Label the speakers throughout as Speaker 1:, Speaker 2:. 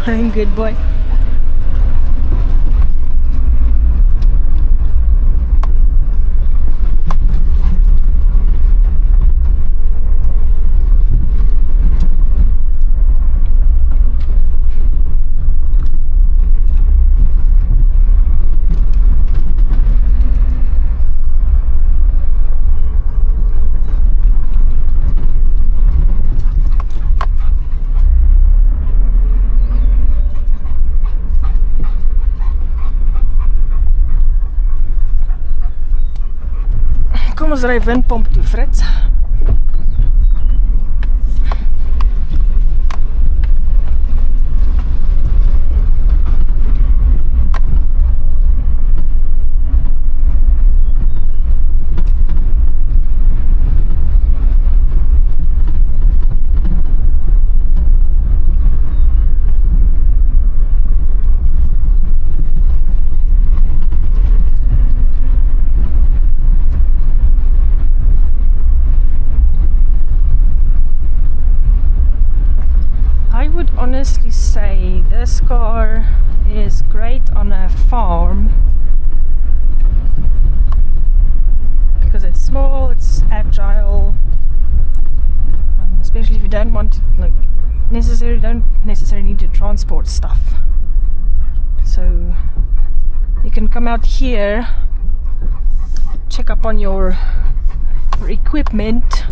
Speaker 1: Good boy. Kom ons ry windpomp toe, Frits. Honestly say this car is great on a farm because it's small, it's agile, especially if you don't want to don't necessarily need to transport stuff. So you can come out here, check up on your equipment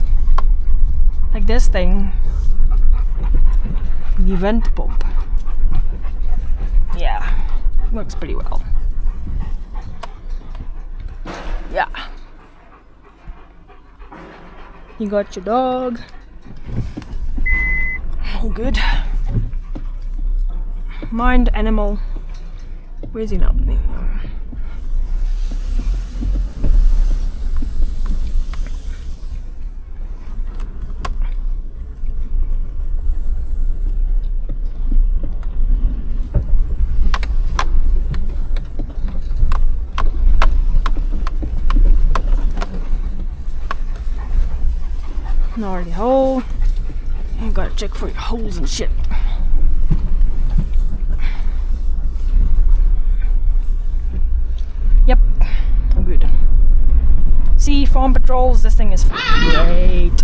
Speaker 1: like this thing. The windpomp. Yeah, works pretty well. Yeah. You got your dog. All good. Mind animal. Where's he now? Already hole. You gotta check for your holes and shit. Yep, I'm good. See, farm patrols, this thing is great.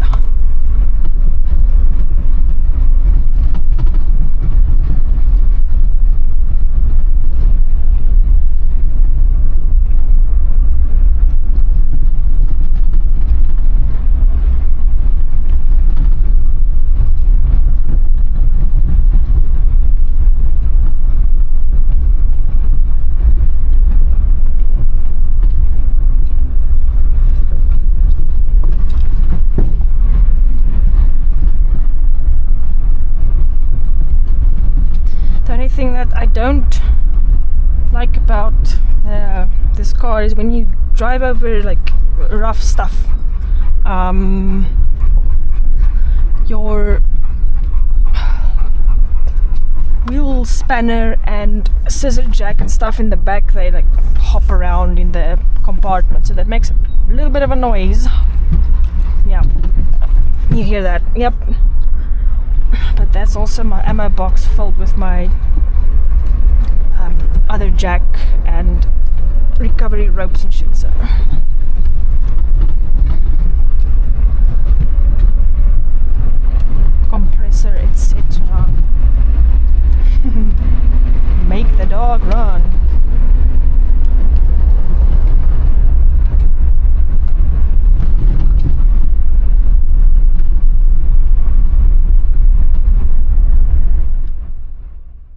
Speaker 1: Thing that I don't like about this car is when you drive over like rough stuff, your wheel spanner and scissor jack and stuff in the back, they like hop around in the compartment, so that makes a little bit of a noise. Yeah, you hear that? Yep. But that's also my ammo box filled with my other jack and recovery ropes and shit, so compressor, etc. Make the dog run.